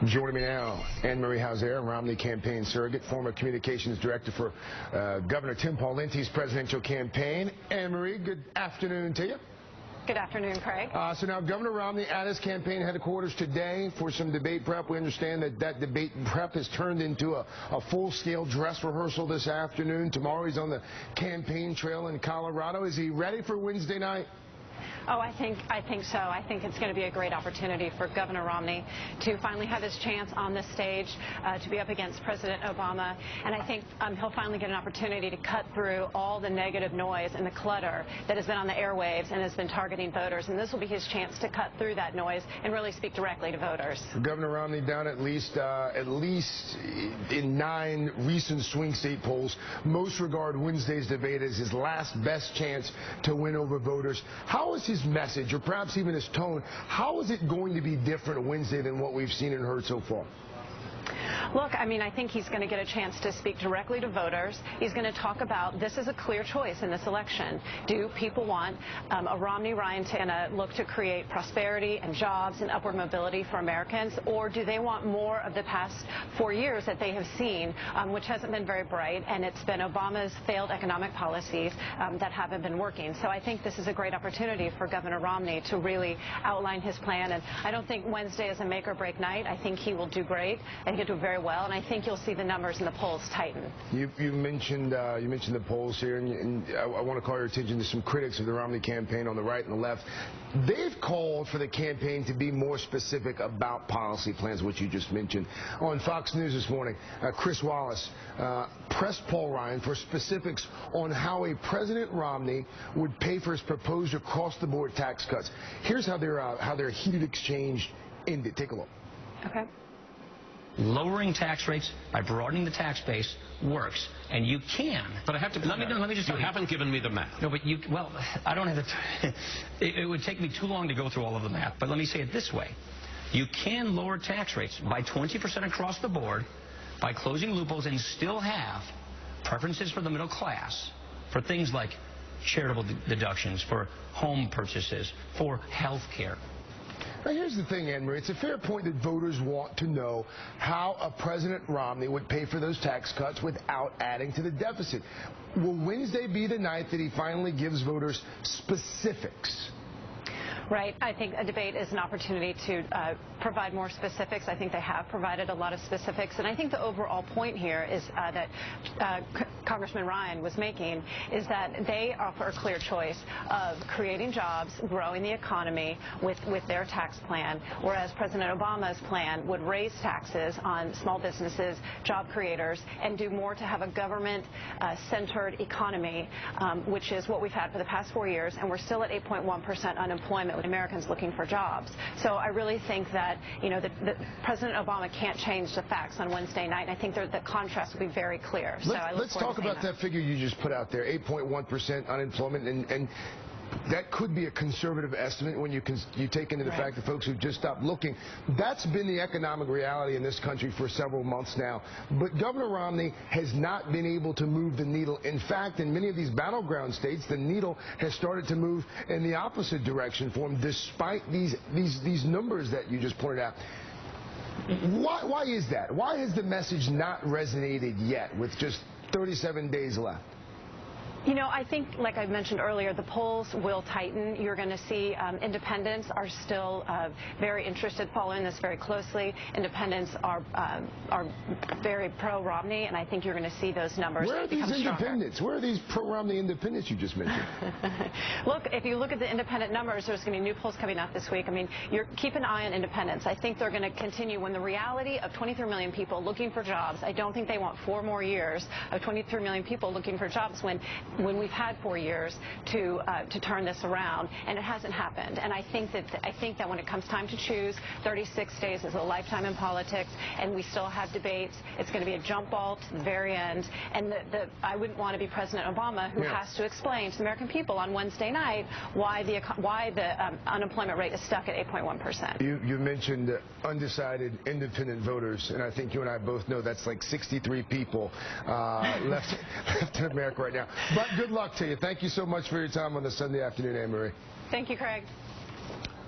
Joining me now, Anne-Marie Hauser, Romney campaign surrogate, former communications director for Governor Tim Pawlenty's presidential campaign. Anne-Marie, good afternoon to you. Good afternoon, Craig. So now Governor Romney at his campaign headquarters today for some debate prep. We understand that debate prep has turned into a full-scale dress rehearsal this afternoon. Tomorrow he's on the campaign trail in Colorado. Is he ready for Wednesday night? Oh, I think so. I think it's going to be a great opportunity for Governor Romney to finally have his chance on this stage to be up against President Obama. And I think he'll finally get an opportunity to cut through all the negative noise and the clutter that has been on the airwaves and has been targeting voters. And this will be his chance to cut through that noise and really speak directly to voters. Governor Romney down at least in 9 recent swing state polls. Most regard Wednesday's debate as his last best chance to win over voters. How is his message, or perhaps even his tone, how is it going to be different Wednesday than what we've seen and heard so far? Look, I mean, I think he's going to get a chance to speak directly to voters. He's going to talk about this is a clear choice in this election. Do people want a Romney-Ryan to look to create prosperity and jobs and upward mobility for Americans, or do they want more of the past 4 years that they have seen, which hasn't been very bright, and it's been Obama's failed economic policies that haven't been working. So I think this is a great opportunity for Governor Romney to really outline his plan, and I don't think Wednesday is a make-or-break night. I think he will do great, and he'll do very well, and I think you'll see the numbers in the polls tighten. You mentioned the polls here, and I want to call your attention to some critics of the Romney campaign on the right and the left. They've called for the campaign to be more specific about policy plans, which you just mentioned. On Fox News this morning, Chris Wallace pressed Paul Ryan for specifics on how a President Romney would pay for his proposed across-the-board tax cuts. Here's how their heated exchange ended. Take a look. Okay. Lowering tax rates by broadening the tax base works, and you can. But I have to. Let me just. You haven't given me the math. No, but you. Well, I don't have the. It would take me too long to go through all of the math. But let me say it this way: you can lower tax rates by 20% across the board by closing loopholes and still have preferences for the middle class for things like charitable deductions, for home purchases, for health care. Now, here's the thing, Anne-Marie. It's a fair point that voters want to know how a President Romney would pay for those tax cuts without adding to the deficit. Will Wednesday be the night that he finally gives voters specifics? Right. I think a debate is an opportunity to provide more specifics. I think they have provided a lot of specifics. And I think the overall point here is that Congressman Ryan was making is that they offer a clear choice of creating jobs, growing the economy with their tax plan, whereas President Obama's plan would raise taxes on small businesses, job creators, and do more to have a government-centered economy, which is what we've had for the past 4 years, and we're still at 8.1% unemployment with Americans looking for jobs. So I really think that, you know, that President Obama can't change the facts on Wednesday night, and I think the contrast will be very clear. So let's talk about that figure you just put out there, 8.1% unemployment, and that could be a conservative estimate when you take into the fact that folks who've just stopped looking. That's been the economic reality in this country for several months now. But Governor Romney has not been able to move the needle. In fact, in many of these battleground states, the needle has started to move in the opposite direction for him, despite these numbers that you just pointed out. Why is that? Why has the message not resonated yet with just 37 days left? You know, I think, like I mentioned earlier, the polls will tighten. You're going to see independents are still very interested, following this very closely. Independents are very pro-Romney, and I think you're going to see those numbers become stronger. Where are these independents? Where are these pro-Romney independents you just mentioned? Look, if you look at the independent numbers, there's going to be new polls coming out this week. I mean, keep an eye on independents. I think they're going to continue when the reality of 23 million people looking for jobs. I don't think they want 4 more years of 23 million people looking for jobs when we've had 4 years to turn this around, and it hasn't happened. And I think that when it comes time to choose, 36 days is a lifetime in politics, and we still have debates. It's going to be a jump ball to the very end. And I wouldn't want to be President Obama, who has to explain to the American people on Wednesday night why the unemployment rate is stuck at 8.1%. You mentioned undecided independent voters, and I think you and I both know that's like 63 people left in America right now. But good luck to you. Thank you so much for your time on this Sunday afternoon, Anne-Marie. Thank you, Craig.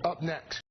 Up next.